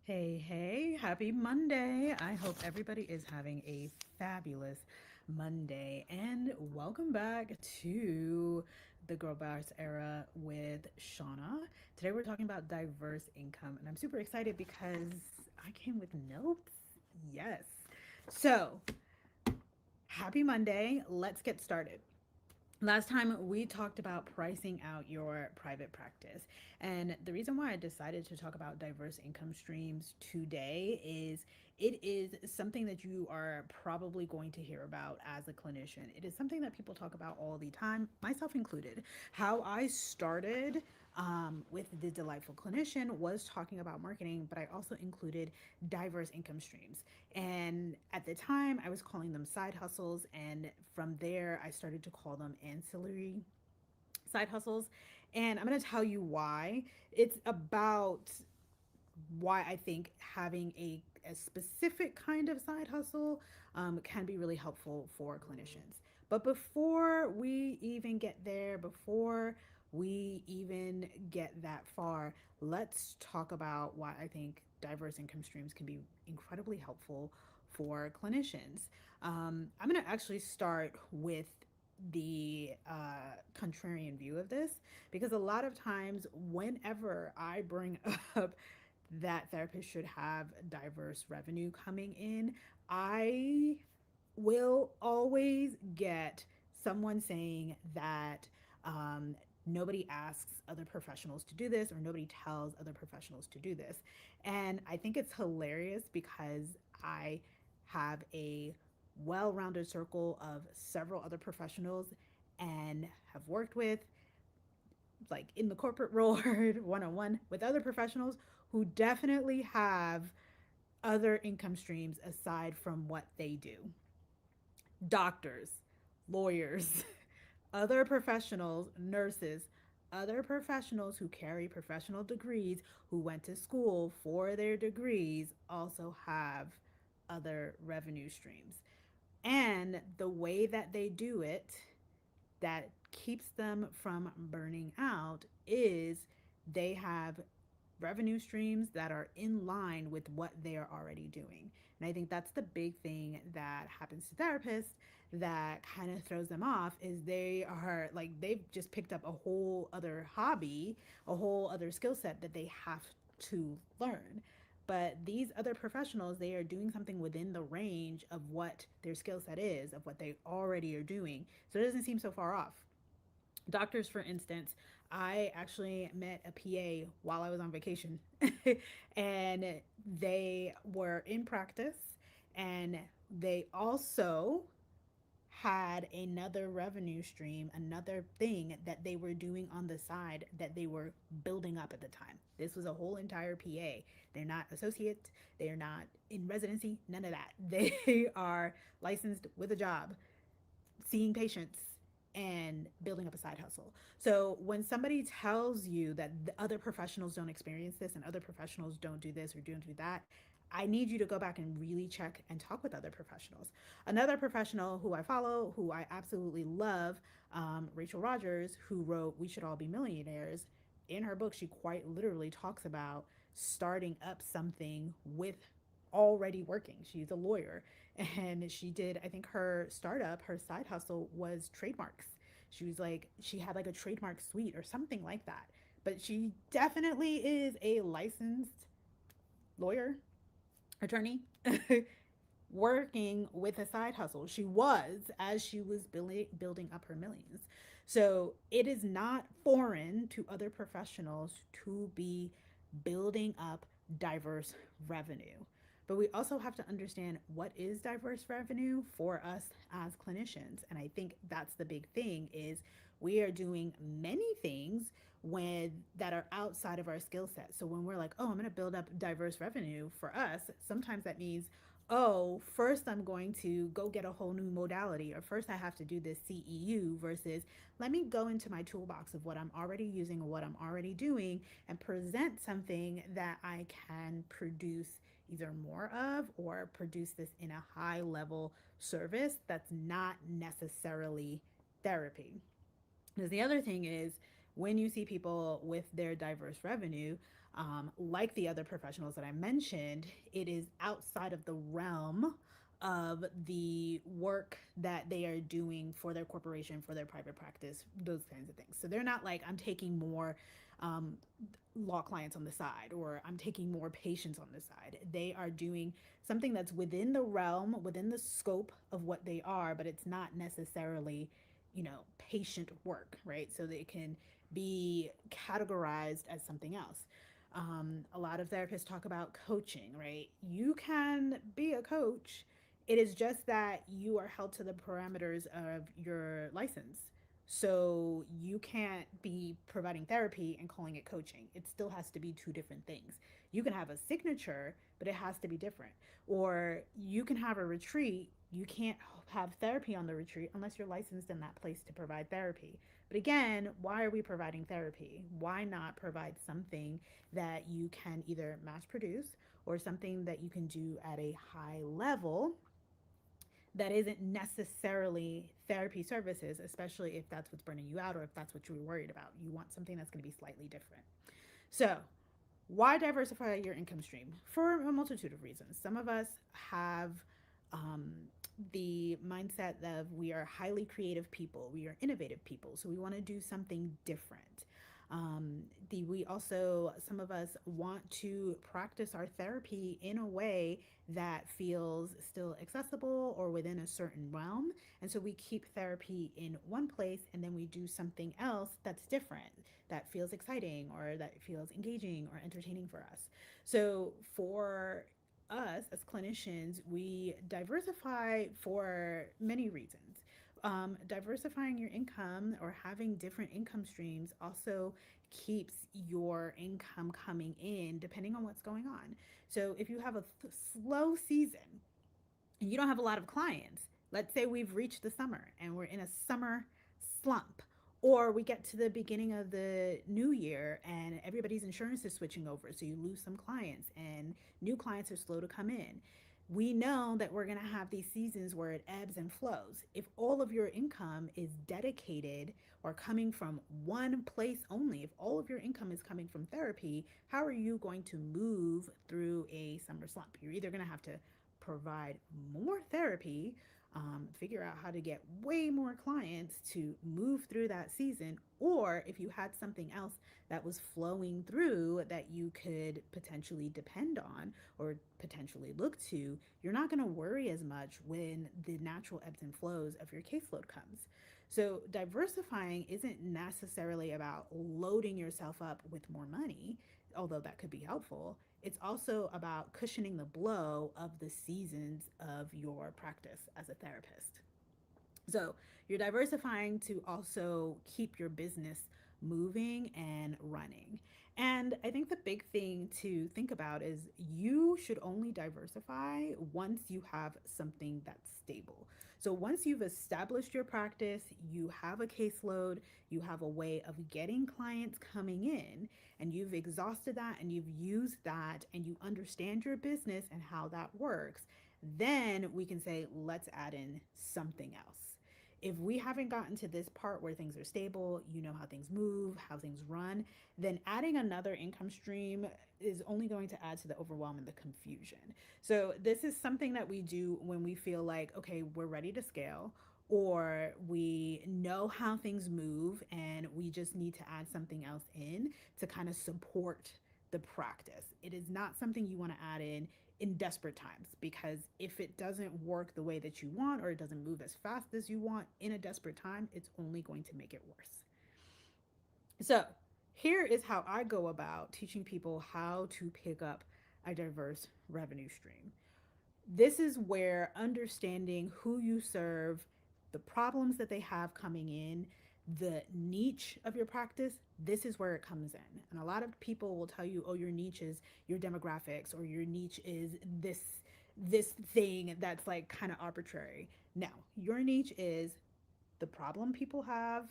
Hey, hey, happy Monday. I hope everybody is having a fabulous Monday. And welcome back to the GirlBoss era with Shauna. Today we're talking about diverse income, and I'm super excited because I came with notes. Yes. So, happy Monday. Let's get started. Last time we talked about pricing out your private practice. And the reason why I decided to talk about diverse income streams today is it is something that you are probably going to hear about as a clinician. It is something that people talk about all the time, myself included. How I started with the Delightful Clinician was talking about marketing, but I also included diverse income streams. And at the time, I was calling them side hustles. And from there, I started to call them ancillary side hustles. And I'm going to tell you why. It's about why I think having a specific kind of side hustle can be really helpful for clinicians. But before we even get there, before we even get that far, let's talk about why I think diverse income streams can be incredibly helpful for clinicians. I'm going to actually start with the contrarian view of this because a lot of times, whenever I bring up that therapists should have diverse revenue coming in, I will always get someone saying that nobody asks other professionals to do this or nobody tells other professionals to do this. And I think it's hilarious because I have a well rounded circle of several other professionals and have worked with, like in the corporate world, one on one with other professionals who definitely have other income streams aside from what they do. Doctors, lawyers, other professionals, nurses, other professionals who carry professional degrees, who went to school for their degrees, also have other revenue streams. And the way that they do it that keeps them from burning out is they have revenue streams that are in line with what they are already doing. And I think that's the big thing that happens to therapists that kind of throws them off is they are like they've just picked up a whole other hobby, a whole other skill set that they have to learn. But these other professionals, they are doing something within the range of what their skill set is, of what they already are doing. So it doesn't seem so far off. Doctors, for instance, I actually met a PA while I was on vacation, and they were in practice, and they also had another revenue stream, another thing that they were doing on the side that they were building up at the time. This was a whole entire PA. They're not associate, they are not in residency, none of that. They are licensed with a job, seeing patients and building up a side hustle. So when somebody tells you that the other professionals don't experience this and other professionals don't do this or don't do that, I need you to go back and really check and talk with other professionals. Another professional who I follow, who I absolutely love, Rachel Rogers, who wrote We Should All Be Millionaires. In her book, she quite literally talks about starting up something with already working. She's a lawyer and she did, I think her startup, her side hustle was trademarks. She was like, she had like a trademark suite or something like that. But she definitely is a licensed lawyer, attorney, working with a side hustle. She was as she was building up her millions. So it is not foreign to other professionals to be building up diverse revenue. But we also have to understand what is diverse revenue for us as clinicians. And I think that's the big thing is we are doing many things when that are outside of our skill set. So when we're like, oh, I'm going to build up diverse revenue for us, sometimes that means, oh, first I'm going to go get a whole new modality, or first I have to do this CEU versus let me go into my toolbox of what I'm already using or what I'm already doing and present something that I can produce either more of or produce this in a high level service that's not necessarily therapy. Because the other thing is when you see people with their diverse revenue, Like the other professionals that I mentioned, it is outside of the realm of the work that they are doing for their corporation, for their private practice, those kinds of things. So they're not like, I'm taking more um, law clients on the side, or I'm taking more patients on the side. They are doing something that's within the realm, within the scope of what they are, but it's not necessarily, patient work, right? So they can be categorized as something else. A lot of therapists talk about coaching, right? You can be a coach. It is just that you are held to the parameters of your license. So you can't be providing therapy and calling it coaching. It still has to be two different things. You can have a signature, but it has to be different. Or you can have a retreat. You can't have therapy on the retreat unless you're licensed in that place to provide therapy. But again, why are we providing therapy? Why not provide something that you can either mass produce or something that you can do at a high level that isn't necessarily therapy services, especially if that's what's burning you out or if that's what you're worried about. You want something that's going to be slightly different. So, why diversify your income stream? For a multitude of reasons. Some of us have um, the mindset of we are highly creative people, we are innovative people, so we want to do something different. We also, some of us want to practice our therapy in a way that feels still accessible or within a certain realm. And so we keep therapy in one place and then we do something else that's different, that feels exciting or that feels engaging or entertaining for us. So for us as clinicians, we diversify for many reasons. Diversifying your income or having different income streams also keeps your income coming in depending on what's going on. So if you have a slow season and you don't have a lot of clients, let's say we've reached the summer and we're in a summer slump, or we get to the beginning of the new year and everybody's insurance is switching over, so you lose some clients and new clients are slow to come in. We know that we're going to have these seasons where it ebbs and flows. If all of your income is dedicated or coming from one place only, if all of your income is coming from therapy, how are you going to move through a summer slump? You're either going to have to provide more therapy, figure out how to get way more clients to move through that season, or if you had something else that was flowing through that you could potentially depend on or potentially look to, you're not going to worry as much when the natural ebbs and flows of your caseload comes. So, diversifying isn't necessarily about loading yourself up with more money, although that could be helpful. It's also about cushioning the blow of the seasons of your practice as a therapist. So you're diversifying to also keep your business moving and running. And I think the big thing to think about is you should only diversify once you have something that's stable. So once you've established your practice, you have a caseload, you have a way of getting clients coming in, and you've exhausted that and you've used that and you understand your business and how that works, then we can say, let's add in something else. If we haven't gotten to this part where things are stable, you know how things move, how things run, then adding another income stream is only going to add to the overwhelm and the confusion. So, this is something that we do when we feel like, okay, we're ready to scale, or we know how things move and we just need to add something else in to kind of support the practice. It is not something you want to add in desperate times, because if it doesn't work the way that you want or it doesn't move as fast as you want in a desperate time, it's only going to make it worse. So, here is how I go about teaching people how to pick up a diverse revenue stream. This is where understanding who you serve, the problems that they have coming in, the niche of your practice, this is where it comes in. And a lot of people will tell you, oh, your niche is your demographics, or your niche is this thing that's like kind of arbitrary. No, your niche is the problem people have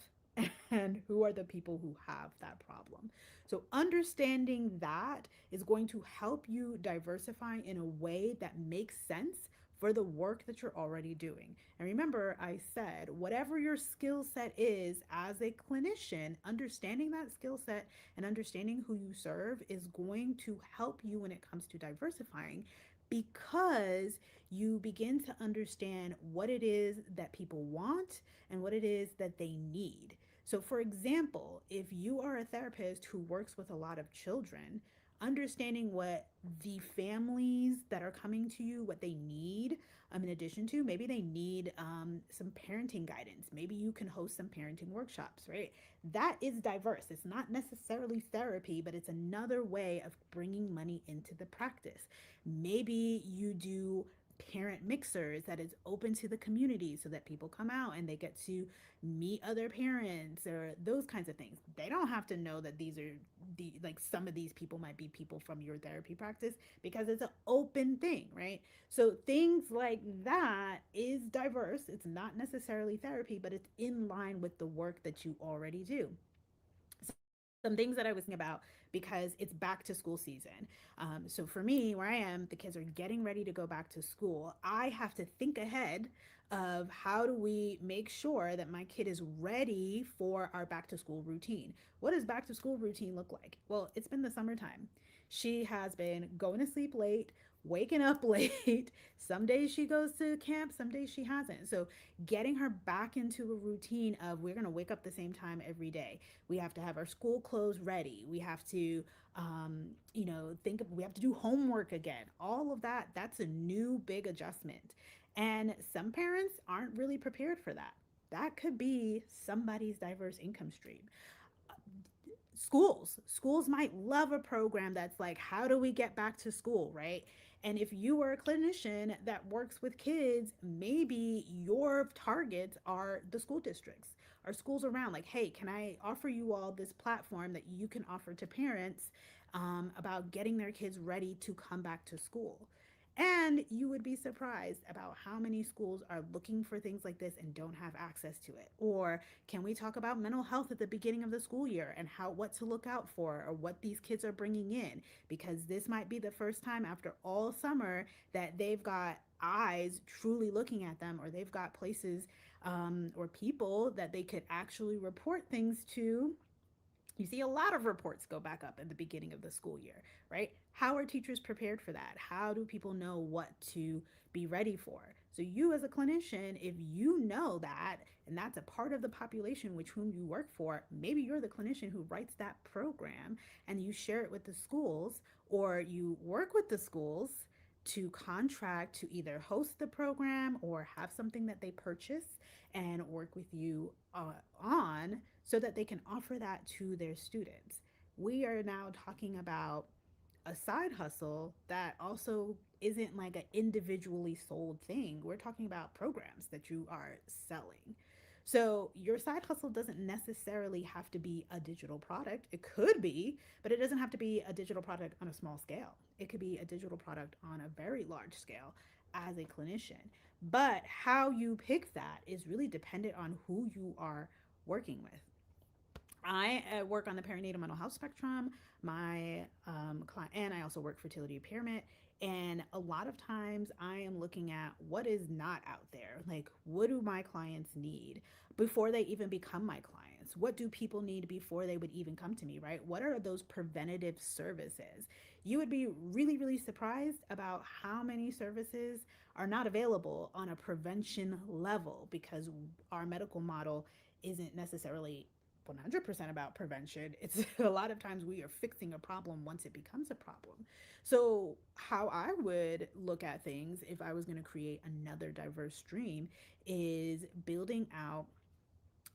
and who are the people who have that problem. So, understanding that is going to help you diversify in a way that makes sense for the work that you're already doing. And remember, I said, whatever your skill set is as a clinician, understanding that skill set and understanding who you serve is going to help you when it comes to diversifying, because you begin to understand what it is that people want and what it is that they need. So, for example, if you are a therapist who works with a lot of children, understanding what the families that are coming to you, what they need, in addition to maybe they need some parenting guidance. Maybe you can host some parenting workshops, right? That is diverse. It's not necessarily therapy, but it's another way of bringing money into the practice. Maybe you do parent mixers that is open to the community so that people come out and they get to meet other parents or those kinds of things. They don't have to know that these are like some of these people might be people from your therapy practice, because it's an open thing, right? So things like that is diverse. It's not necessarily therapy, but it's in line with the work that you already do. Some things that I was thinking about, because it's back to school season. So for me, where I am, the kids are getting ready to go back to school. I have to think ahead of how do we make sure that my kid is ready for our back to school routine. What does back to school routine look like? Well, it's been the summertime. She has been going to sleep late, waking up late. Some days she goes to camp, some days she hasn't. So getting her back into a routine of we're going to wake up the same time every day. We have to have our school clothes ready. We have to, think of, we have to do homework again. All of that, that's a new big adjustment. And some parents aren't really prepared for that. That could be somebody's diverse income stream. Schools might love a program that's like, how do we get back to school, right? And if you are a clinician that works with kids, maybe your targets are the school districts or schools around. Like, hey, can I offer you all this platform that you can offer to parents about getting their kids ready to come back to school? And you would be surprised about how many schools are looking for things like this and don't have access to it. Or can we talk about mental health at the beginning of the school year and how what to look out for or what these kids are bringing in? Because this might be the first time after all summer that they've got eyes truly looking at them, or they've got places or people that they could actually report things to. You see a lot of reports go back up at the beginning of the school year, right? How are teachers prepared for that? How do people know what to be ready for? So you as a clinician, if you know that, and that's a part of the population which whom you work for, maybe you're the clinician who writes that program and you share it with the schools, or you work with the schools to contract to either host the program or have something that they purchase and work with you on, so that they can offer that to their students. We are now talking about a side hustle that also isn't like an individually sold thing. We're talking about programs that you are selling. So your side hustle doesn't necessarily have to be a digital product. It could be, but it doesn't have to be a digital product on a small scale. It could be a digital product on a very large scale as a clinician. But how you pick that is really dependent on who you are working with. I work on the perinatal mental health spectrum. My client, and I also work fertility impairment. And a lot of times I am looking at what is not out there. Like, what do my clients need before they even become my clients? What do people need before they would even come to me, right? What are those preventative services? You would be really, really surprised about how many services are not available on a prevention level, because our medical model isn't necessarily 100% about prevention. It's a lot of times we are fixing a problem once it becomes a problem. So, how I would look at things if I was going to create another diverse stream is building out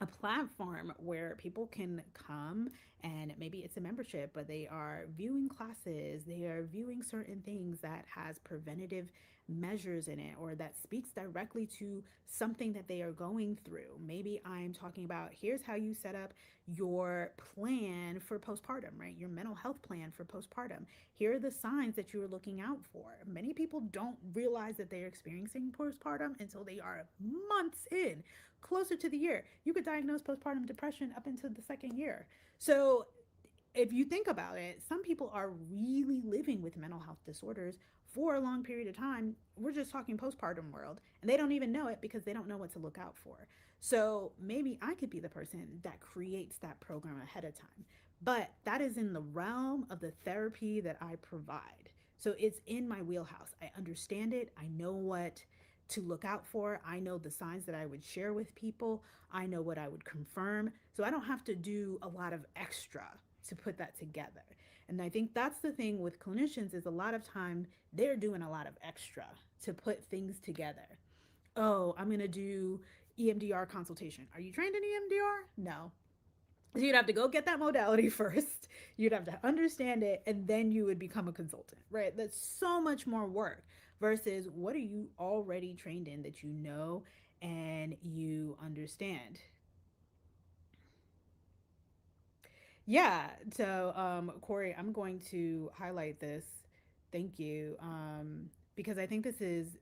a platform where people can come, and maybe it's a membership, but they are viewing classes, they are viewing certain things that has preventative measures in it, or that speaks directly to something that they are going through. Maybe I'm talking about, here's how you set up your plan for postpartum, right? Your mental health plan for postpartum. Here are the signs that you are looking out for. Many people don't realize that they're experiencing postpartum until they are months in, closer to the year. You could diagnose postpartum depression up into the second year. So if you think about it, some people are really living with mental health disorders for a long period of time. We're just talking postpartum world, and they don't even know it because they don't know what to look out for. So maybe I could be the person that creates that program ahead of time. But that is in the realm of the therapy that I provide. So it's in my wheelhouse. I understand it. I know what to look out for. I know the signs that I would share with people. I know what I would confirm. So I don't have to do a lot of extra to put that together. And I think that's the thing with clinicians is a lot of time they're doing a lot of extra to put things together. Oh, I'm going to do EMDR consultation. Are you trained in EMDR? No. So you'd have to go get that modality first. You'd have to understand it, and then you would become a consultant, right? That's so much more work versus what are you already trained in that you know and you understand. Yeah. So, Corey, I'm going to highlight this. Thank you. Because I think this is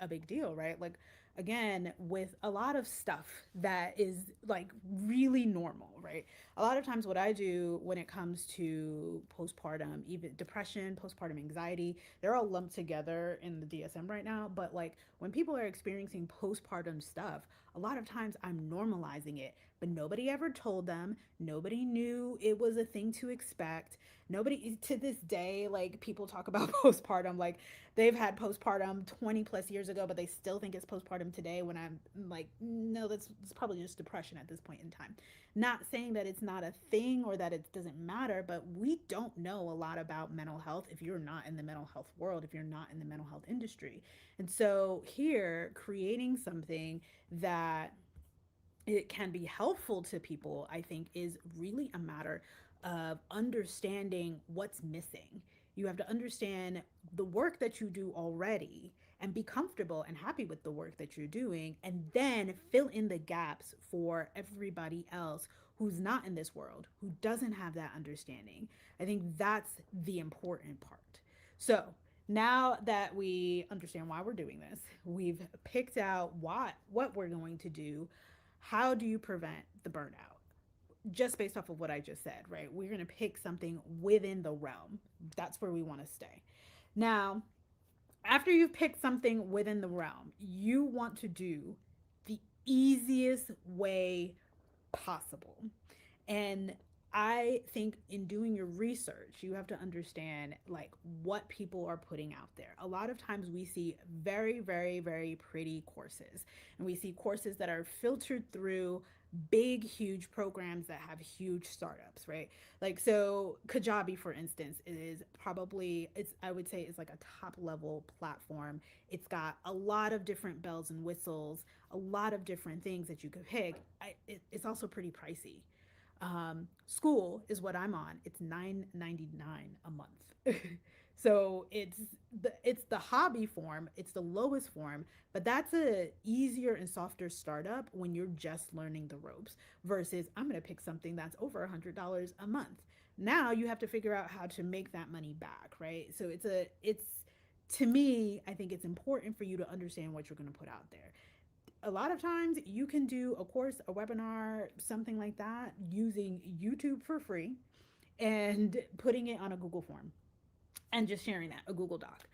a big deal, right? Like, again, with a lot of stuff that is like really normal, right? A lot of times, what I do when it comes to postpartum, even depression, postpartum anxiety, they're all lumped together in the DSM right now. But like, when people are experiencing postpartum stuff, a lot of times I'm normalizing it, but nobody ever told them. Nobody knew it was a thing to expect. Nobody to this day, like people talk about postpartum, like they've had postpartum 20 plus years ago, but they still think it's postpartum today. When I'm like, no, that's probably just depression at this point in time. Not saying that it's not a thing or that it doesn't matter, but we don't know a lot about mental health if you're not in the mental health world, if you're not in the mental health industry. And so here, creating something that it can be helpful to people, I think, is really a matter of understanding what's missing. You have to understand the work that you do already and be comfortable and happy with the work that you're doing, and then fill in the gaps for everybody else who's not in this world, who doesn't have that understanding. I think that's the important part. So, now that we understand why we're doing this, we've picked out what we're going to do. How do you prevent the burnout? Just based off of what I just said, right? We're going to pick something within the realm. That's where we want to stay. Now, after you've picked something within the realm, you want to do the easiest way possible. And I think in doing your research, you have to understand like what people are putting out there. A lot of times we see very, very, very pretty courses, and we see courses that are filtered through big, huge programs that have huge startups, right? Like, so Kajabi, for instance, is probably, it's, I would say, it's like a top level platform. It's got a lot of different bells and whistles, a lot of different things that you could pick. It's also pretty pricey. School is what I'm on. It's $9.99 a month. So it's the hobby form. It's the lowest form, but that's a easier and softer startup when you're just learning the ropes. Versus I'm gonna pick something that's over $100 a month. Now you have to figure out how to make that money back, right? So it's to me, I think it's important for you to understand what you're gonna put out there. A lot of times you can do a course, a webinar, something like that using YouTube for free and putting it on a Google form and just sharing that, a Google Doc,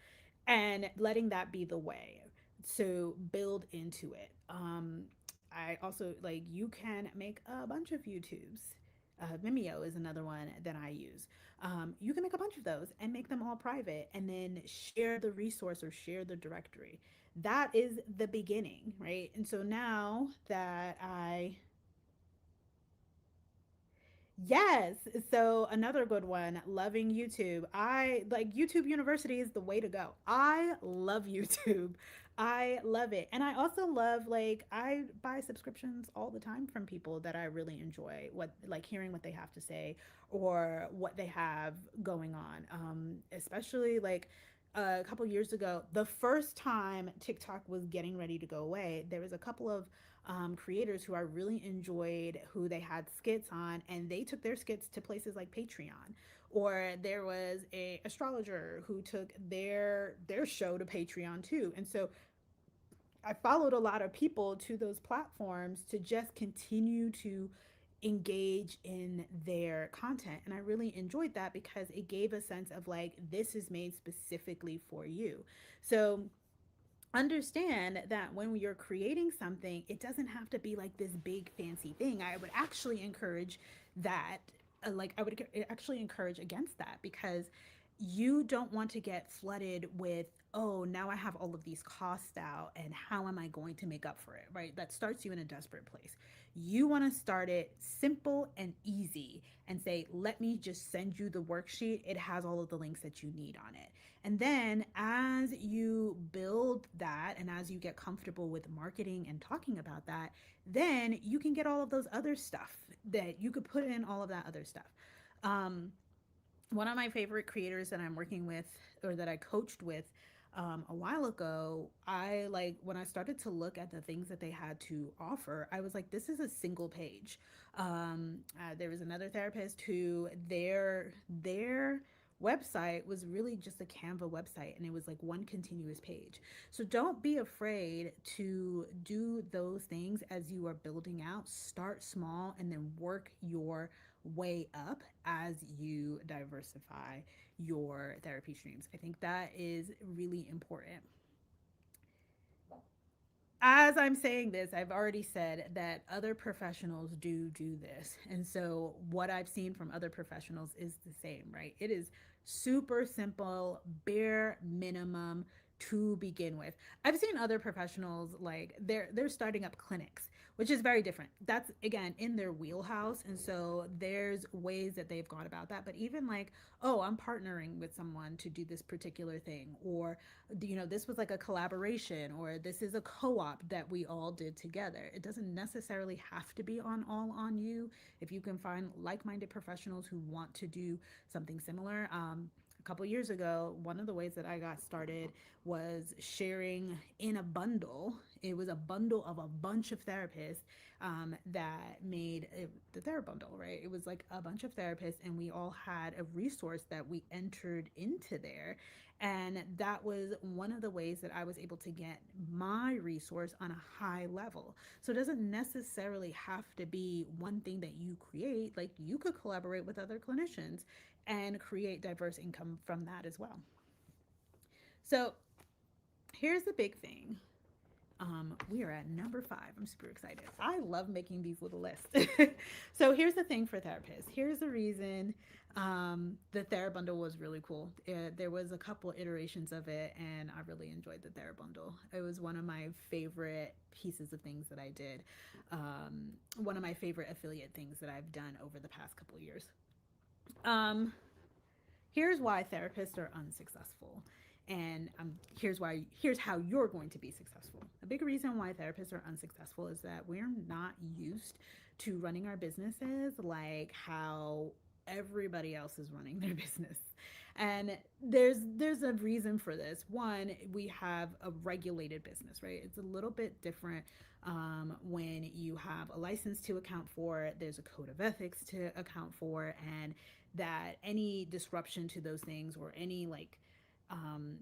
and letting that be the way to build into it. I also like you can make a bunch of YouTubes. Vimeo is another one that I use. You can make a bunch of those and make them all private and then share the resource or share the directory. That is the beginning, right? And so now that I Yes. So another good one, loving YouTube. I like YouTube University is the way to go. I love YouTube. I love it. And I also love like I buy subscriptions all the time from people that I really enjoy what like hearing what they have to say or what they have going on. Especially like a couple years ago, the first time TikTok was getting ready to go away, there was a couple of creators who I really enjoyed who they had skits on, and they took their skits to places like Patreon. Or there was a astrologer who took their show to Patreon too. And so I followed a lot of people to those platforms to just continue to engage in their content. And I really enjoyed that because it gave a sense of like, this is made specifically for you. So understand that when you're creating something, it doesn't have to be like this big fancy thing. I would actually encourage that. I would actually encourage against that because you don't want to get flooded with, oh, now I have all of these costs out and how am I going to make up for it, right? That starts you in a desperate place. You want to start it simple and easy and say, let me just send you the worksheet. It has all of the links that you need on it. And then as you build that and as you get comfortable with marketing and talking about that, then you can get all of those other stuff that you could put in all of that other stuff. Um, One of my favorite creators that I'm working with or that I coached with a while ago, I like when I started to look at the things that they had to offer, I was like, this is a single page. There was another therapist who their website was really just a Canva website and it was like one continuous page. So don't be afraid to do those things as you are building out. Start small and then work your way up as you diversify your therapy streams. I think that is really important. As I'm saying this, I've already said that other professionals do this. And so what I've seen from other professionals is the same, right? It is super simple, bare minimum to begin with. I've seen other professionals like they're starting up clinics, which is very different. That's again in their wheelhouse. And so there's ways that they've gone about that. But even like, oh, I'm partnering with someone to do this particular thing, or this was like a collaboration or this is a co-op that we all did together. It doesn't necessarily have to be on all on you. If you can find like-minded professionals who want to do something similar. A couple years ago, one of the ways that I got started was sharing in a bundle. It was a bundle of a bunch of therapists that made the therapy bundle, right? It was like a bunch of therapists, and we all had a resource that we entered into there. And that was one of the ways that I was able to get my resource on a high level. So it doesn't necessarily have to be one thing that you create. Like you could collaborate with other clinicians and create diverse income from that as well. So here's the big thing. We are at number 5. I'm super excited. I love making these little lists. So here's the thing for therapists. Here's the reason the Thera Bundle was really cool. There was a couple iterations of it, and I really enjoyed the Thera Bundle. It was one of my favorite pieces of things that I did. One of my favorite affiliate things that I've done over the past couple years. Um, Here's why therapists are unsuccessful. And here's how you're going to be successful. A big reason why therapists are unsuccessful is that we're not used to running our businesses like how everybody else is running their business. And there's a reason for this. One, we have a regulated business, right? It's a little bit different when you have a license to account for, there's a code of ethics to account for, and that any disruption to those things or any like um,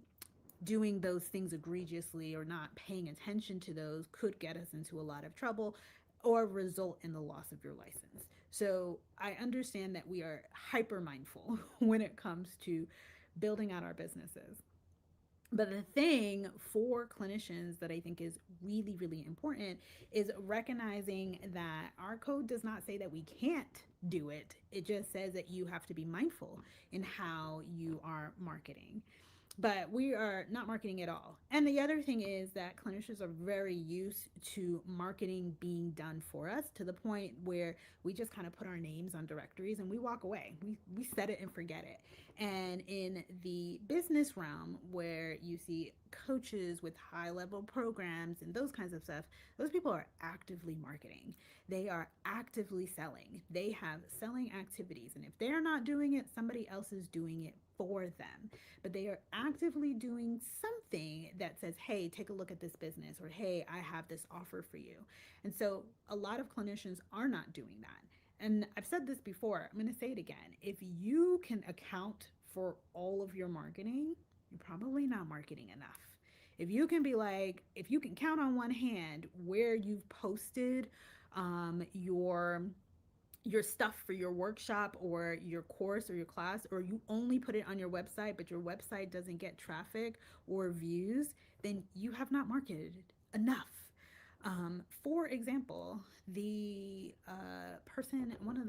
doing those things egregiously or not paying attention to those could get us into a lot of trouble or result in the loss of your license. So I understand that we are hyper mindful when it comes to building out our businesses. But the thing for clinicians that I think is really, really important is recognizing that our code does not say that we can't do it. It just says that you have to be mindful in how you are marketing. But we are not marketing at all. And the other thing is that clinicians are very used to marketing being done for us to the point where we just kind of put our names on directories and we walk away. We set it and forget it. And in the business realm, where you see coaches with high level programs and those kinds of stuff, those people are actively marketing. They are actively selling. They have selling activities. And if they're not doing it, somebody else is doing it for them. But they are actively doing something that says, hey, take a look at this business, or hey, I have this offer for you. And so a lot of clinicians are not doing that. And I've said this before, I'm going to say it again. If you can account for all of your marketing, you're probably not marketing enough. If you can be like, if you can count on one hand where you've posted your your stuff for your workshop or your course or your class, or you only put it on your website, but your website doesn't get traffic or views, then you have not marketed enough. For example, the person, one of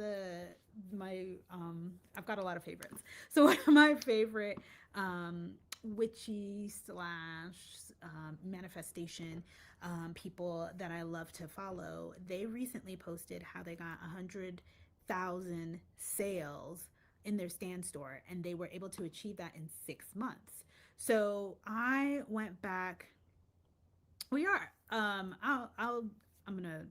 I've got a lot of favorites. So one of my favorite witchy slash manifestation people that I love to follow, they recently posted how they got 100,000 sales in their stand store, and they were able to achieve that in 6 months. So I went back. We are. I'm gonna.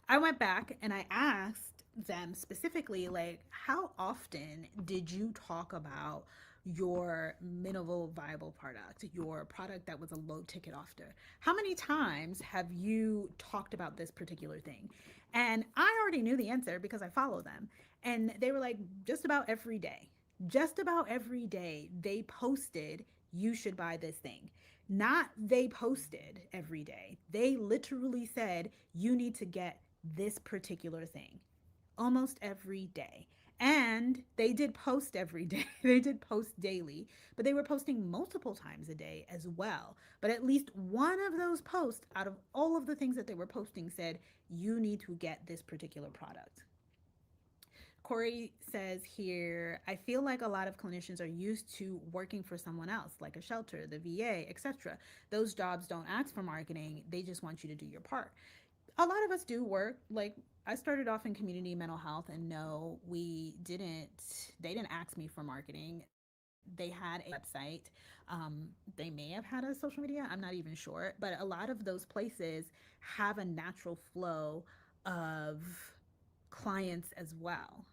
I went back and I asked them specifically, like, how often did you talk about your minimal viable product, your product that was a low ticket offer? How many times have you talked about this particular thing? And I already knew the answer because I follow them. And they were like, just about every day. Just about every day, they posted, you should buy this thing. Not they posted every day. They literally said, you need to get this particular thing almost every day. And they did post every day. They did post daily, but they were posting multiple times a day as well. But at least one of those posts out of all of the things that they were posting said, you need to get this particular product. Corey says here, I feel like a lot of clinicians are used to working for someone else, like a shelter, the VA, etc. Those jobs don't ask for marketing, they just want you to do your part. A lot of us do work. Like, I started off in community mental health, and no, they didn't ask me for marketing. They had a website. They may have had a social media, I'm not even sure. But a lot of those places have a natural flow of clients as well.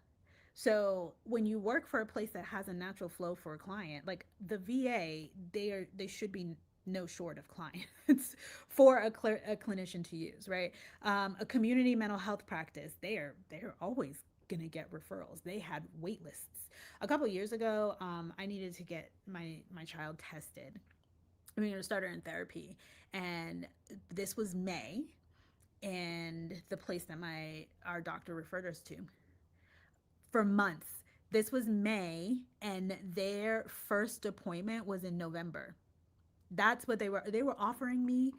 So when you work for a place that has a natural flow for a client, like the VA, they should be no short of clients for a clinician to use, right? A community mental health practice, they're always gonna get referrals. They had wait lists. A couple years ago, I needed to get my child tested. I mean, to start her in therapy, and this was May, and the place that my our doctor referred us to for months. This was May, and their first appointment was in November. That's what they were offering me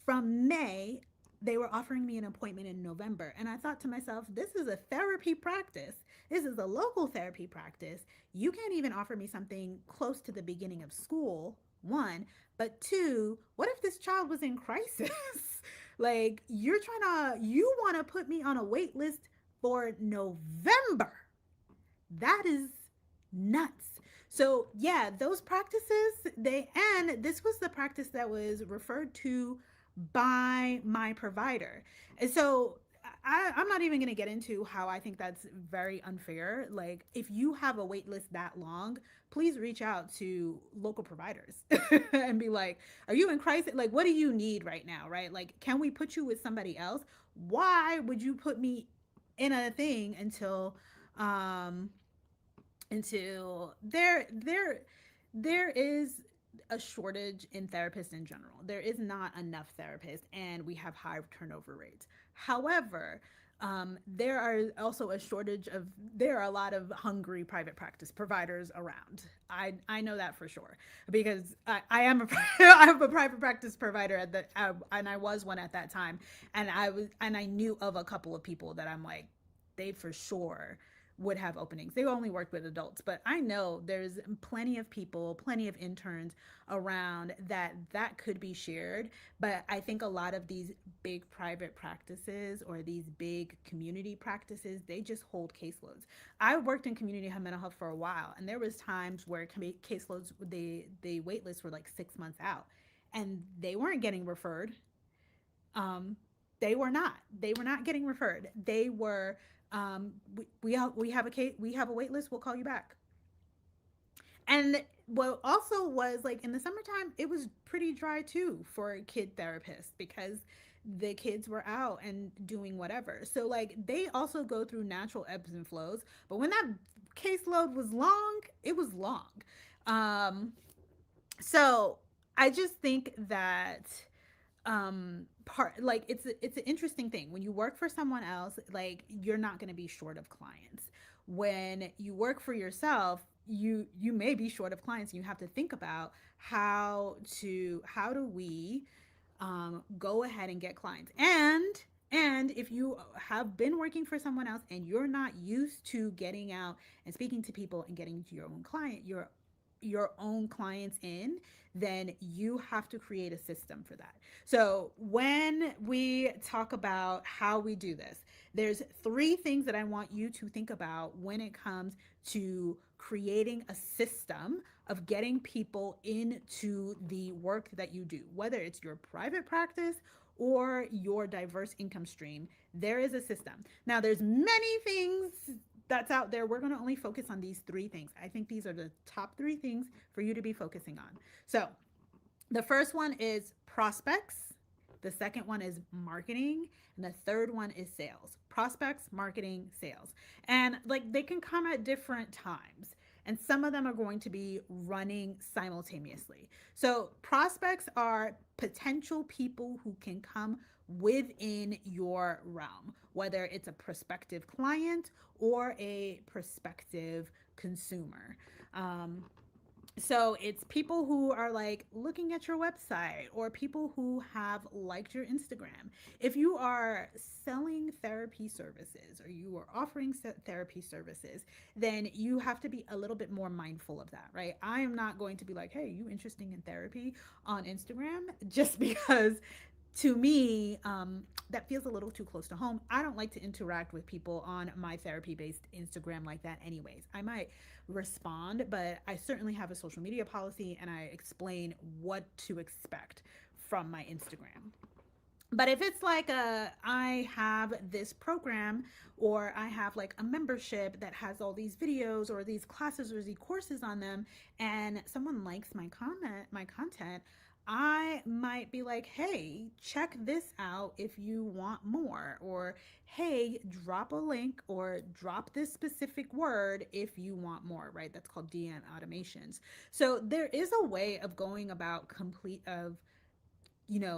from May. They were offering me an appointment in November. And I thought to myself, this is a therapy practice. This is a local therapy practice. You can't even offer me something close to the beginning of school, one. But two, what if this child was in crisis? Like, you want to put me on a wait list for November. That is nuts. So yeah, those practices, and this was the practice that was referred to by my provider. And so I'm not even going to get into how I think that's very unfair. Like, if you have a wait list that long, please reach out to local providers and be like, are you in crisis? Like, what do you need right now? Right? Like, can we put you with somebody else? Why would you put me in a thing um, until there is a shortage in therapists in general. There is not enough therapists, and we have high turnover rates. However, there are also a shortage of there are a lot of hungry private practice providers around. I know that for sure because I am a I have a private practice provider and I was one at that time, and I knew of a couple of people that I'm like, they for sure would have openings. They only work with adults, but I know there's plenty of people, plenty of interns around that could be shared. But I think a lot of these big private practices or these big community practices, they just hold caseloads. I worked in community mental health for a while, and there was times where caseloads, the wait lists were like 6 months out, and they weren't getting referred. um, they were not. They were not getting referred. They were. We have a case. We have a wait list. We'll call you back. And what also was like in the summertime, it was pretty dry too for kid therapists because the kids were out and doing whatever. So like they also go through natural ebbs and flows. But when that caseload was long, it was long. Um, so I just think that part, like it's an interesting thing when you work for someone else, like you're not going to be short of clients. When you work for yourself, you may be short of clients. You have to think about how do we go ahead and get clients. And if you have been working for someone else and you're not used to getting out and speaking to people and getting to your own clients in, then you have to create a system for that. So when we talk about how we do this, there's three things that I want you to think about when it comes to creating a system of getting people into the work that you do, whether it's your private practice or your diverse income stream. There is a system. Now there's many things that's out there. We're going to only focus on these three things. I think these are the top three things for you to be focusing on. So the first one is prospects. The second one is marketing. And the third one is sales. Prospects, marketing, sales. And like they can come at different times. And some of them are going to be running simultaneously. So prospects are potential people who can come within your realm, whether it's a prospective client or a prospective consumer. So it's people who are like looking at your website or people who have liked your Instagram. If you are selling therapy services or you are offering therapy services, then you have to be a little bit more mindful of that, right? I am not going to be like, hey, you interested in therapy on Instagram just because to me, that feels a little too close to home. I don't like to interact with people on my therapy based Instagram like that, anyways. I might respond, but I certainly have a social media policy and I explain what to expect from my Instagram. But if it's like I have this program or I have like a membership that has all these videos or these classes or these courses on them and someone likes my content, I might be like, hey, check this out if you want more. Or, hey, drop a link or drop this specific word if you want more, right? That's called DM automations. So there is a way of going about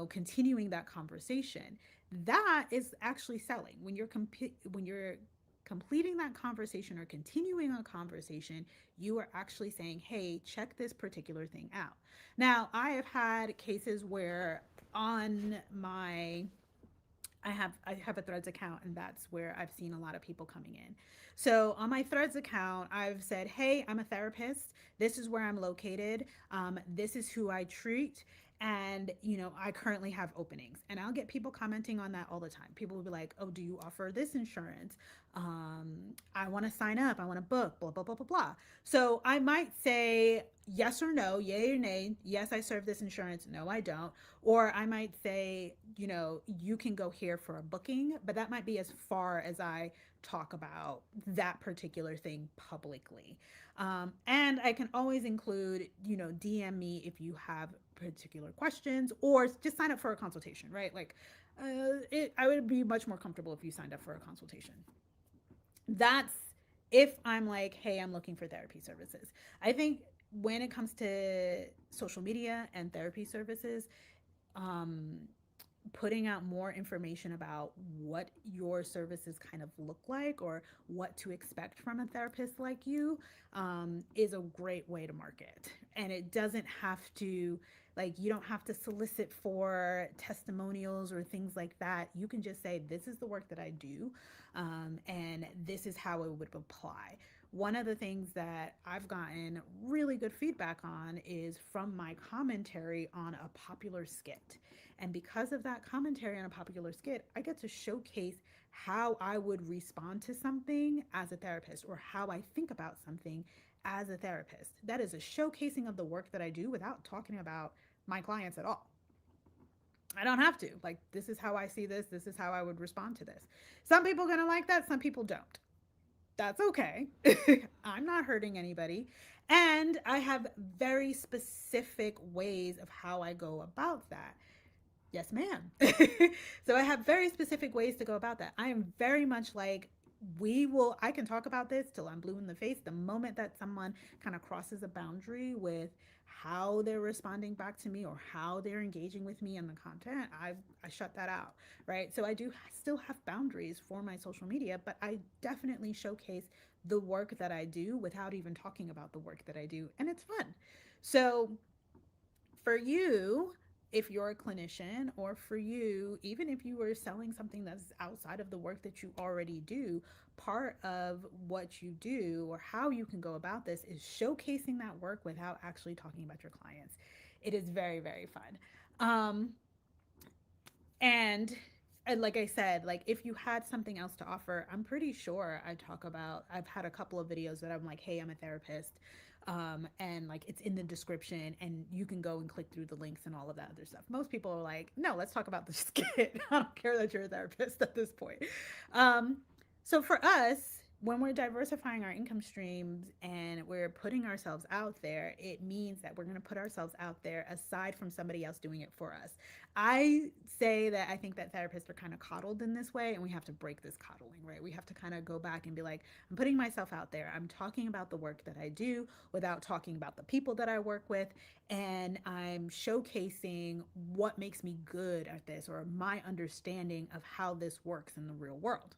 continuing that conversation. That is actually selling. When you're completing that conversation or continuing a conversation, you are actually saying, hey, check this particular thing out. Now, I have had cases where on my I have a Threads account, and that's where I've seen a lot of people coming in. So on my Threads account, I've said, "Hey, I'm a therapist. This is where I'm located. This is who I treat." And I currently have openings, and I'll get people commenting on that all the time. People will be like, "Oh, do you offer this insurance? I want to sign up. I want to book. Blah blah blah blah blah." So I might say yes or no, yay or nay. Yes, I serve this insurance. No, I don't. Or I might say, you can go here for a booking, but that might be as far as I talk about that particular thing publicly. And I can always include, DM me if you have particular questions or just sign up for a consultation, right? Like, I would be much more comfortable if you signed up for a consultation. That's if I'm like, hey, I'm looking for therapy services. I think when it comes to social media and therapy services, um, putting out more information about what your services kind of look like or what to expect from a therapist like you is a great way to market. And it doesn't have to, like, you don't have to solicit for testimonials or things like that. You can just say, this is the work that I do, and this is how it would apply. One of the things that I've gotten really good feedback on is from my commentary on a popular skit. And because of that commentary on a popular skit, I get to showcase how I would respond to something as a therapist or how I think about something as a therapist. That is a showcasing of the work that I do without talking about my clients at all. I don't have to. Like, this is how I see this. This is how I would respond to this. Some people are going to like that. Some people don't. That's okay. I'm not hurting anybody. And I have very specific ways of how I go about that. Yes, ma'am. So I have very specific ways to go about that. I am very much like, I can talk about this till I'm blue in the face. The moment that someone kind of crosses a boundary with how they're responding back to me or how they're engaging with me in the content, I shut that out, right? So I do still have boundaries for my social media, but I definitely showcase the work that I do without even talking about the work that I do, and it's fun. So for you, if you're a clinician, or for you, even if you were selling something that's outside of the work that you already do, part of what you do or how you can go about this is showcasing that work without actually talking about your clients. It is very, very fun. Um, and like I said, like if you had something else to offer, I'm pretty sure I've had a couple of videos that I'm like, hey, I'm a therapist. And like it's in the description and you can go and click through the links and all of that other stuff. Most people are like, no, let's talk about the skit. I don't care that you're a therapist at this point. Um, so for us, when we're diversifying our income streams and we're putting ourselves out there, it means that we're going to put ourselves out there aside from somebody else doing it for us. I say that I think that therapists are kind of coddled in this way, and we have to break this coddling, right? We have to kind of go back and be like, I'm putting myself out there. I'm talking about the work that I do without talking about the people that I work with, and I'm showcasing what makes me good at this or my understanding of how this works in the real world.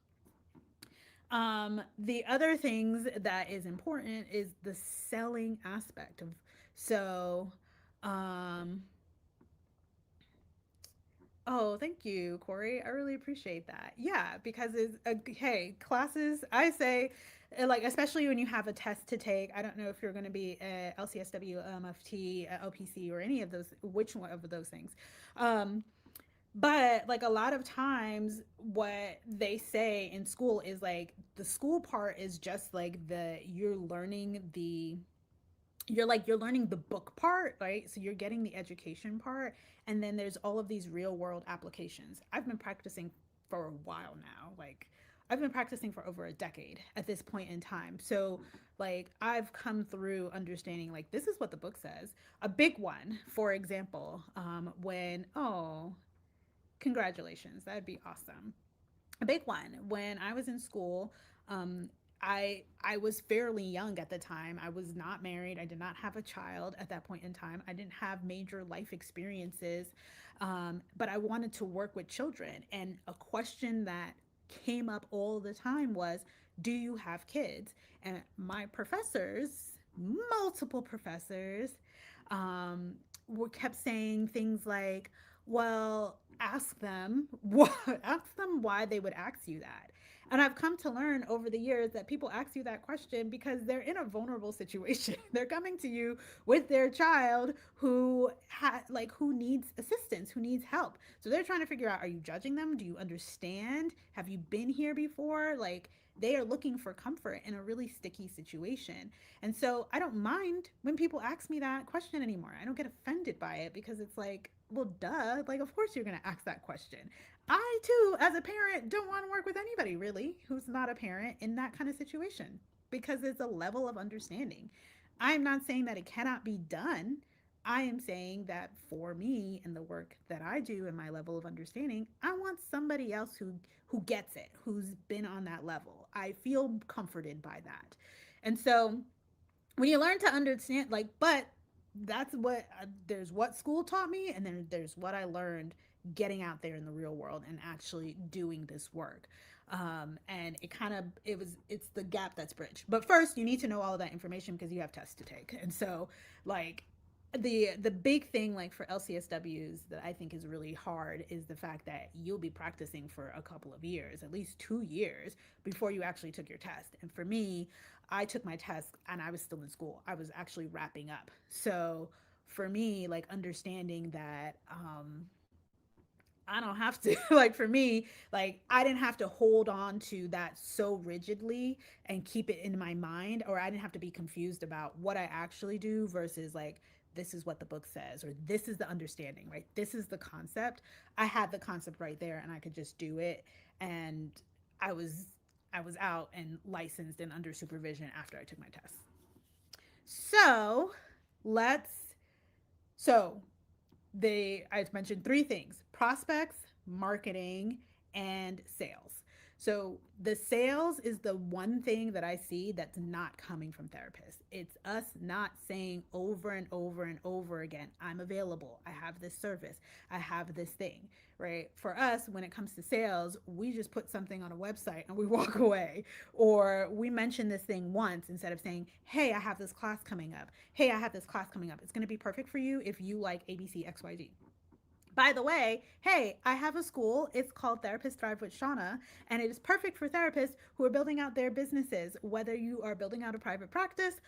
The other things that is important is the selling aspect of so um Oh, thank you, Corey. I really appreciate that. Yeah, because it's hey, classes, I say, like, especially when you have a test to take. I don't know if you're going to be a LCSW, MFT, OPC, or any of those, which one of those things. Um, but like a lot of times, what they say in school is like the school part is just like you're learning the book part, right? So you're getting the education part, and then there's all of these real world applications. I've been practicing for a while now. Like I've been practicing for over a decade at this point in time. So like I've come through understanding like this is what the book says. A big one, for example, when congratulations, that'd be awesome. A big one when I was in school. um, I was fairly young at the time. I was not married. I did not have a child at that point in time. I didn't have major life experiences, but I wanted to work with children. And a question that came up all the time was, "Do you have kids?" And my professors, multiple professors, um, were kept saying things like, well, ask them what, ask them why they would ask you that. And I've come to learn over the years that people ask you that question because they're in a vulnerable situation. They're coming to you with their child who needs assistance, who needs help. So they're trying to figure out, are you judging them? Do you understand? Have you been here before? Like they are looking for comfort in a really sticky situation. And so I don't mind when people ask me that question anymore. I don't get offended by it because it's like, well, duh. Like, of course you're going to ask that question. I, too, as a parent, don't want to work with anybody really who's not a parent in that kind of situation because it's a level of understanding. I'm not saying that it cannot be done. I am saying that for me and the work that I do and my level of understanding, I want somebody else who gets it, who's been on that level. I feel comforted by that. And so when you learn to understand, like, but that's what there's what school taught me, and then there's what I learned getting out there in the real world and actually doing this work. And it's the gap that's bridged. But first, you need to know all of that information because you have tests to take. And so, like, the big thing like for LCSWs that I think is really hard is the fact that you'll be practicing for a couple of years, at least 2 years before you actually took your test. And for me, I took my test and I was still in school. I was actually wrapping up. So for me, like understanding that I don't have to like for me, like I didn't have to hold on to that so rigidly and keep it in my mind, or I didn't have to be confused about what I actually do versus like this is what the book says or this is the understanding, right? This is the concept. I had the concept right there and I could just do it, and I was I was out and licensed and under supervision after I took my test. So, let's so I mentioned three things: prospects, marketing, and sales. So the sales is the one thing that I see that's not coming from therapists. It's us not saying over and over and over again, I'm available. I have this service. I have this thing, right? For us, when it comes to sales, we just put something on a website and we walk away. Or we mention this thing once instead of saying, hey, I have this class coming up. Hey, I have this class coming up. It's going to be perfect for you if you like ABC, XYZ. By the way, hey, I have a school. It's called Therapist Thrive with Shauna, and it is perfect for therapists who are building out their businesses, whether you are building out a private practice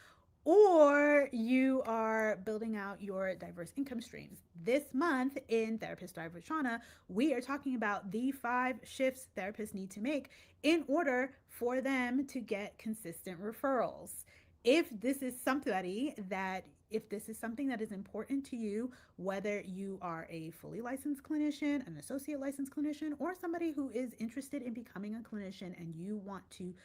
or you are building out your diverse income streams. This month in Therapist Thrive with Shauna, we are talking about the 5 shifts therapists need to make in order for them to get consistent referrals. If this is somebody that if this is something that is important to you, whether you are a fully licensed clinician, an associate licensed clinician, or somebody who is interested in becoming a clinician and you want to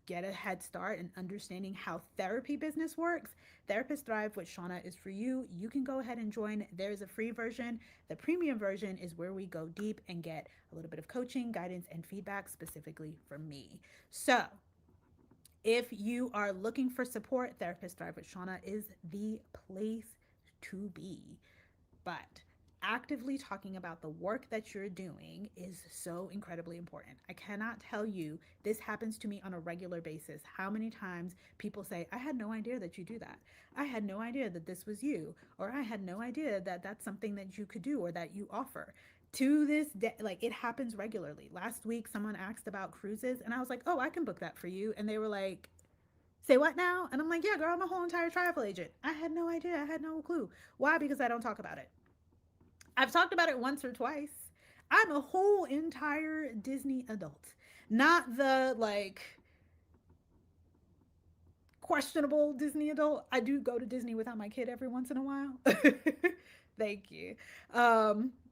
get a head start in understanding how therapy business works, Therapist Thrive with Shauna is for you. You can go ahead and join. There's a free version. The premium version is where we go deep and get a little bit of coaching, guidance, and feedback specifically for me. So, if you are looking for support, Therapist Thrive with Shauna is the place to be. But actively talking about the work that you're doing is so incredibly important. I cannot tell you, this happens to me on a regular basis. How many times people say, I had no idea that you do that. I had no idea that this was you. Or I had no idea that that's something that you could do or that you offer. To this day, like it happens regularly. Last week, someone asked about cruises, and I was like, oh, I can book that for you. And they were like, say what now? And I'm like, yeah, girl, I'm a whole entire travel agent. I had no idea. I had no clue. Why? Because I don't talk about it. I've talked about it once or twice. I'm a whole entire Disney adult. Not the like questionable Disney adult. I do go to Disney without my kid every once in a while. Thank you.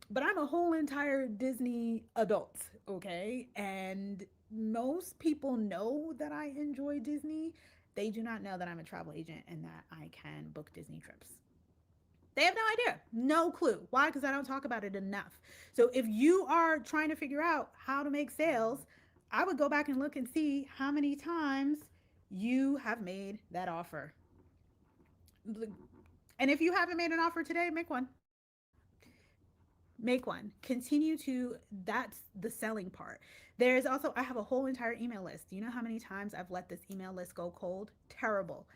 But I'm a whole entire Disney adult, okay? And most people know that I enjoy Disney. They do not know that I'm a travel agent and that I can book Disney trips. They have no idea, no clue. Why? Because I don't talk about it enough. So if you are trying to figure out how to make sales, I would go back and look and see how many times you have made that offer. And if you haven't made an offer today, make one. Make one. Continue to, that's the selling part. There's also, I have a whole entire email list. Do you know how many times I've let this email list go cold? Terrible.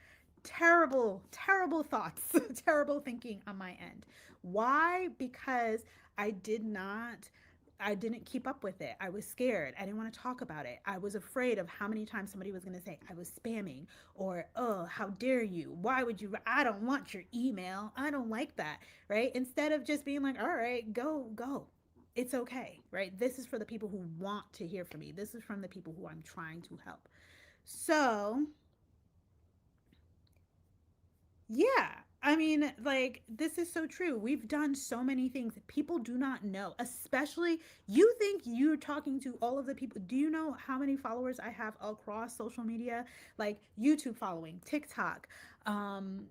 Terrible, terrible thoughts, terrible thinking on my end. Why? Because I did not I didn't keep up with it. I was scared. I didn't want to talk about it. I was afraid of how many times somebody was going to say I was spamming or, oh, how dare you? Why would you? I don't want your email. I don't like that, right? Instead of just being like, all right, go. It's okay, right? This is for the people who want to hear from me. This is from the people who I'm trying to help. So, yeah. I mean, like, this is so true. We've done so many things that people do not know, especially you think you're talking to all of the people. Do you know how many followers I have across social media? Like YouTube following, TikTok, um,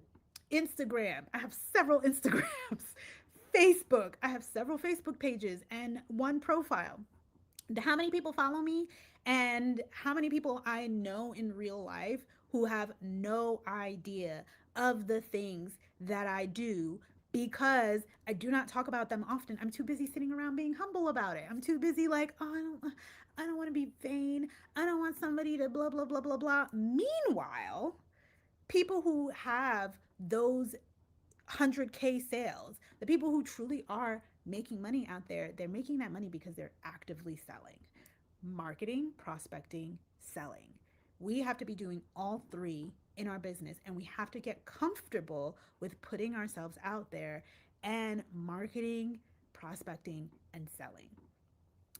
Instagram. I have several Instagrams, Facebook. I have several Facebook pages and one profile. How many people follow me and how many people I know in real life who have no idea of the things that I do because I do not talk about them often. I'm too busy sitting around being humble about it. I'm too busy like, oh, I don't want to be vain. I don't want somebody to blah blah blah blah blah. Meanwhile, people who have those 100K sales, the people who truly are making money out there, they're making that money because they're actively selling. Marketing, prospecting, selling. We have to be doing all three in our business and we have to get comfortable with putting ourselves out there and marketing, prospecting, and selling.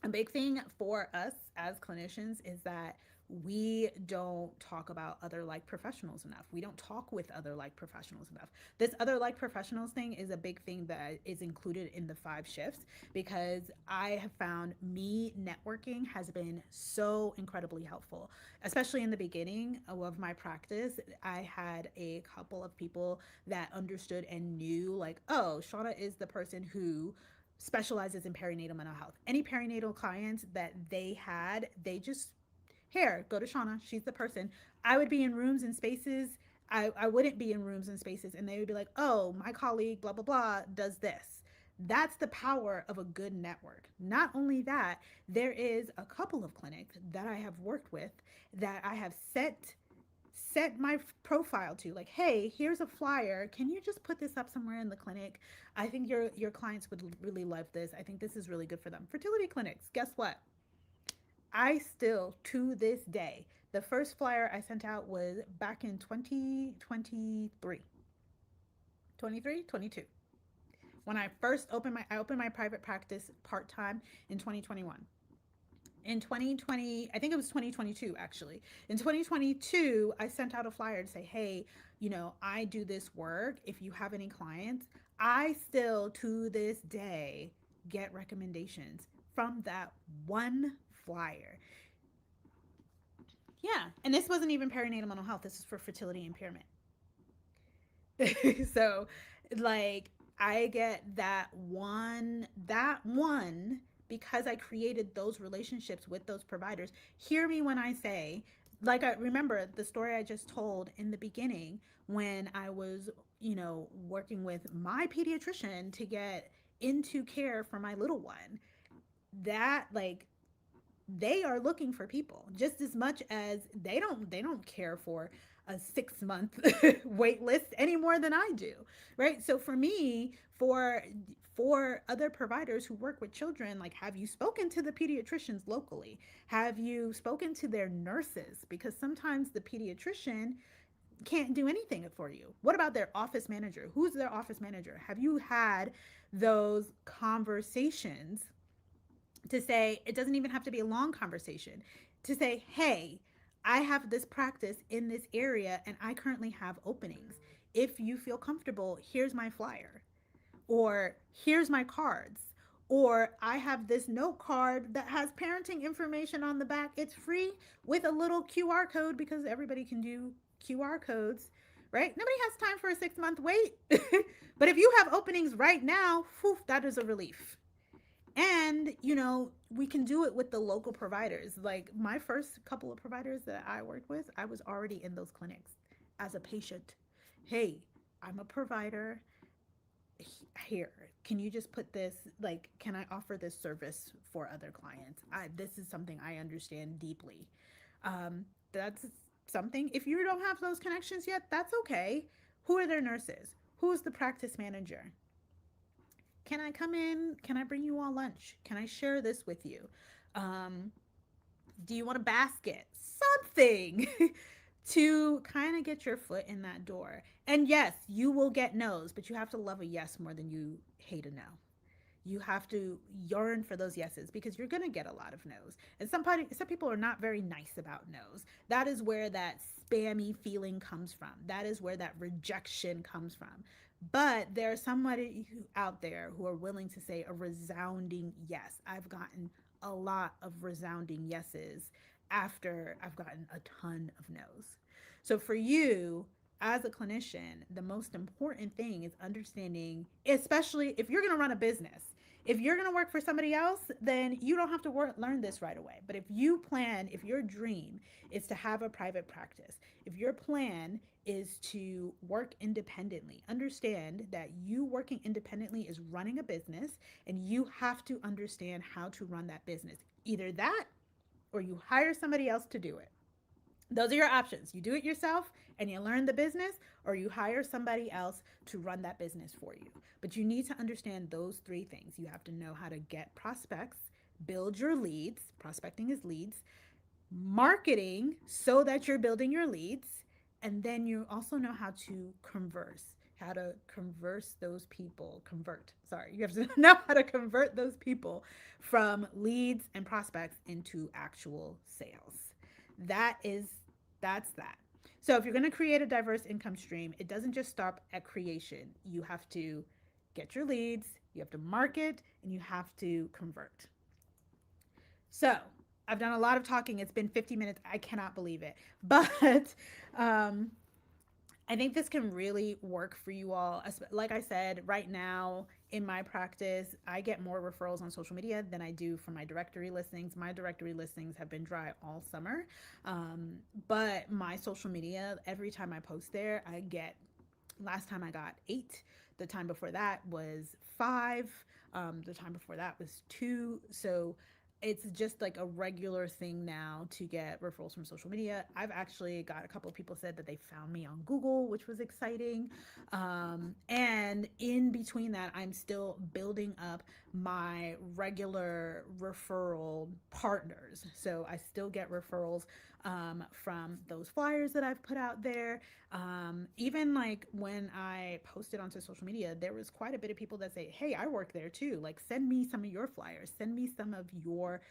A big thing for us as clinicians is that we don't talk about other like professionals enough. We don't talk with other like professionals enough. This other like professionals thing is a big thing that is included in the 5 shifts because I have found me networking has been so incredibly helpful, especially in the beginning of my practice. I had a couple of people that understood and knew, like, oh, Shauna is the person who specializes in perinatal mental health. Any perinatal clients that they had, they just Here, go to Shauna. She's the person. I would be in rooms and spaces. I wouldn't be in rooms and spaces, and they would be like, oh, my colleague, blah, blah, blah, does this. That's the power of a good network. Not only that, there is a couple of clinics that I have worked with that I have set my profile to, like, hey, here's a flyer, can you just put this up somewhere in the clinic? I think your clients would really love this. I think this is really good for them. Fertility clinics, guess what? I still, to this day, the first flyer I sent out was back in 2023, 23, 22. When I opened my private practice part-time in 2021. In 2020, I think it was 2022 actually. In 2022, I sent out a flyer to say, hey, I do this work. If you have any clients, I still to this day get recommendations from that one flyer. Yeah. And this wasn't even perinatal mental health. This is for fertility impairment. So, like, I get that one because I created those relationships with those providers. Hear me when I say, like, I remember the story I just told in the beginning when I was, working with my pediatrician to get into care for my little one. That, like, they are looking for people just as much as they don't care for a 6 month wait list any more than I do, right? So for me, for other providers who work with children, like, have you spoken to the pediatricians locally? Have you spoken to their nurses? Because sometimes the pediatrician can't do anything for you. What about their office manager? Who's their office manager? Have you had those conversations to say, it doesn't even have to be a long conversation, to say, hey, I have this practice in this area and I currently have openings. If you feel comfortable, here's my flyer, or here's my cards, or I have this note card that has parenting information on the back. It's free with a little QR code because everybody can do QR codes, right? Nobody has time for a 6 month wait. But if you have openings right now, whew, that is a relief. And, we can do it with the local providers. Like, my first couple of providers that I worked with, I was already in those clinics as a patient. Hey, I'm a provider. Here, can you just put this, like, can I offer this service for other clients? This is something I understand deeply. That's something, if you don't have those connections yet, that's okay. Who are their nurses? Who's the practice manager? Can I come in? Can I bring you all lunch? Can I share this with you? Um, do you want a basket? Something to kind of get your foot in that door. And yes, you will get no's, but you have to love a yes more than you hate a no. You have to yearn for those yeses because you're going to get a lot of no's. And some people are not very nice about no's. That is where that spammy feeling comes from. That is where that rejection comes from. But there's somebody out there who are willing to say a resounding yes. I've gotten a lot of resounding yeses after I've gotten a ton of no's. So for you, as a clinician, the most important thing is understanding, especially if you're going to run a business. If you're going to work for somebody else, then you don't have to learn this right away. But if your dream is to have a private practice, if your plan is to work independently, understand that you working independently is running a business and you have to understand how to run that business. Either that or you hire somebody else to do it. Those are your options. You do it yourself and you learn the business, or you hire somebody else to run that business for you. But you need to understand those three things. You have to know how to get prospects, build your leads. Prospecting is leads. Marketing so that you're building your leads. And then you also know how to how to converse those people, sorry, you have to know how to convert those people from leads and prospects into actual sales. That is that's that. So if you're going to create a diverse income stream, it doesn't just stop at creation. You have to get your leads, you have to market, and you have to convert. So I've done a lot of talking. It's been 50 minutes. I cannot believe it. But um, I think this can really work for you all. Like I said, right now in my practice, I get more referrals on social media than I do from my directory listings. My directory listings have been dry all summer. Um, but my social media, every time I post there, I get, last time I got 8. The time before that was 5. The time before that was 2. So it's just like a regular thing now to get referrals from social media. I've actually got a couple of people said that they found me on Google, which was exciting. And in between that, I'm still building up my regular referral partners. So I still get referrals from those flyers that I've put out there. Even like when I posted onto social media, there was quite a bit of people that say, "Hey, I work there too. Like, send me some of your flyers, send me some of your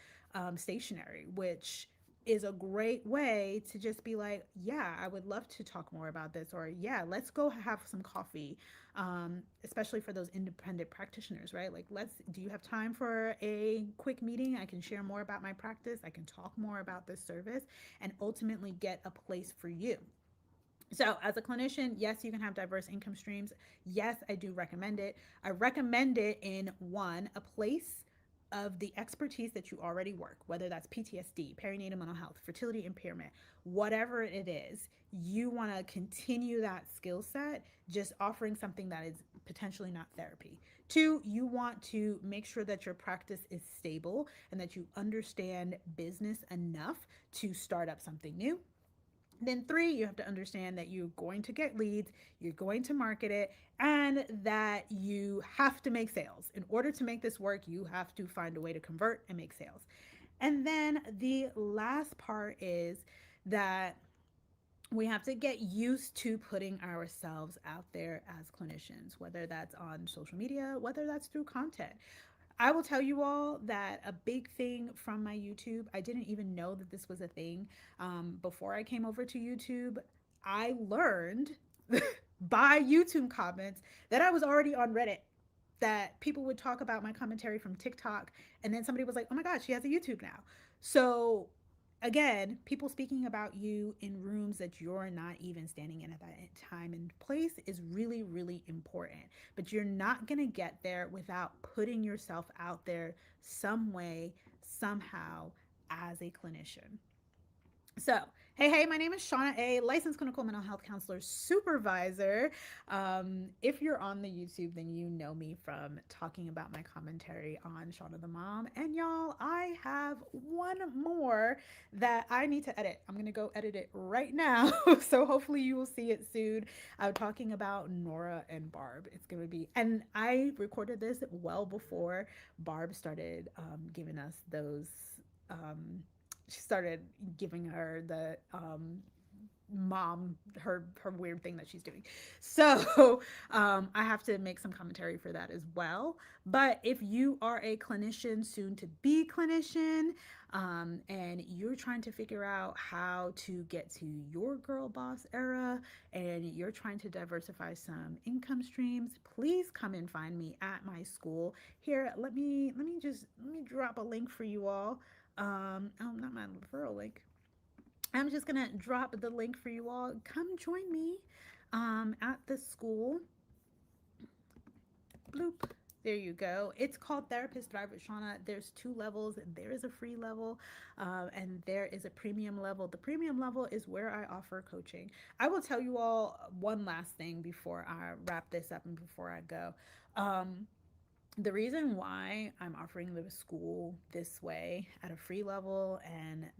stationery," which is a great way to just be like, "Yeah, I would love to talk more about this," or "Yeah, let's go have some coffee." Especially for those independent practitioners, right? Like, do you have time for a quick meeting? I can share more about my practice. I can talk more about this service and ultimately get a place for you. So, as a clinician, yes, you can have diverse income streams. Yes, I do recommend it. I recommend it in one, a place of the expertise that you already work, whether that's PTSD, perinatal mental health, fertility impairment, whatever it is, you want to continue that skill set, just offering something that is potentially not therapy. Two, you want to make sure that your practice is stable and that you understand business enough to start up something new. Then three, you have to understand that you're going to get leads, you're going to market it, and that you have to make sales. In order to make this work, you have to find a way to convert and make sales. And then the last part is that we have to get used to putting ourselves out there as clinicians, whether that's on social media, whether that's through content. I will tell you all that a big thing from my YouTube, I didn't even know that this was a thing before I came over to YouTube. I learned by YouTube comments that I was already on Reddit, that people would talk about my commentary from TikTok, and then somebody was like, "Oh my God, she has a YouTube now." So again, people speaking about you in rooms that you're not even standing in at that time and place is really, really important. But you're not going to get there without putting yourself out there some way, somehow, as a clinician. So, hey, my name is Shauna A, licensed clinical mental health counselor supervisor. If you're on the YouTube, then you know me from talking about my commentary on Shauna the Mom. And y'all, I have one more that I need to edit. I'm going to go edit it right now. So, hopefully, you will see it soon. I'm talking about Nora and Barb. It's going to be, and I recorded this well before Barb started giving us those. Um, she started giving her the mom her weird thing that she's doing. So I have to make some commentary for that as well. But if you are a clinician, soon to be clinician, and you're trying to figure out how to get to your girl boss era, and you're trying to diversify some income streams, please come and find me at my school. Here, let me drop a link for you all. Oh, not my referral link. I'm just gonna drop the link for you all. Come join me at the school. Bloop. There you go. It's called Therapist Thrive with Shauna. There's 2 levels. There is a free level, and there is a premium level. The premium level is where I offer coaching. I will tell you all one last thing before I wrap this up and before I go. The reason why I'm offering the school this way at a free level and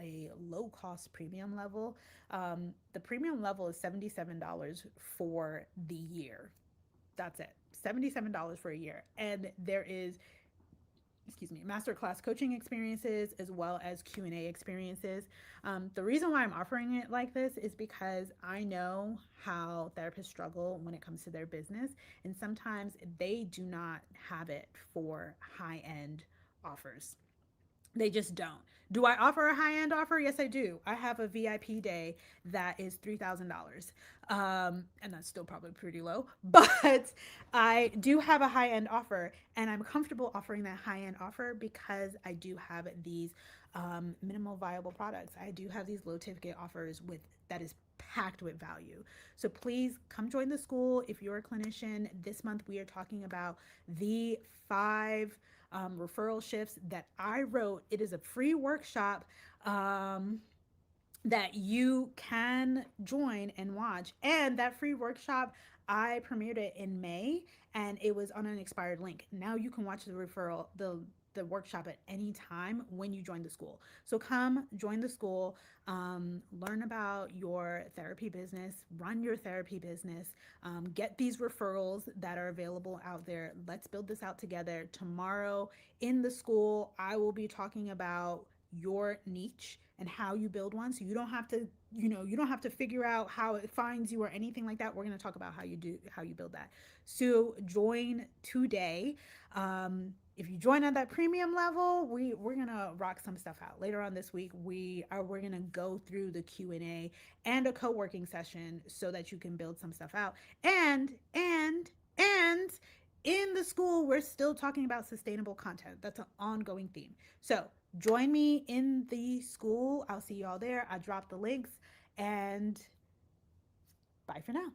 a low cost premium level, the premium level is $77 for the year. That's it. $77 for a year. And there is, excuse me, masterclass coaching experiences as well as Q&A experiences. The reason why I'm offering it like this is because I know how therapists struggle when it comes to their business, and sometimes they do not have it for high-end offers. They just don't. Do I offer a high end offer? Yes, I do. I have a VIP day that is $3,000. And that's still probably pretty low, but I do have a high end offer, and I'm comfortable offering that high end offer because I do have these minimal viable products. I do have these low ticket offers with that is packed with value. So please come join the school if you're a clinician. This month we are talking about the 5 referral shifts that I wrote. It is a free workshop that you can join and watch. And that free workshop, I premiered it in May and it was on an expired link. Now you can watch the workshop at any time when you join the school. So come join the school, learn about your therapy business, run your therapy business, get these referrals that are available out there. Let's build this out together. Tomorrow in the school, I will be talking about your niche and how you build one, so you don't have to, you don't have to figure out how it finds you or anything like that. We're going to talk about how you build that. So join today. If you join at that premium level, we're gonna rock some stuff out later on this week. We're gonna go through the Q&A and a co-working session so that you can build some stuff out. And in the school, we're still talking about sustainable content. That's an ongoing theme. So join me in the school. I'll see you all there. I dropped the links, and bye for now.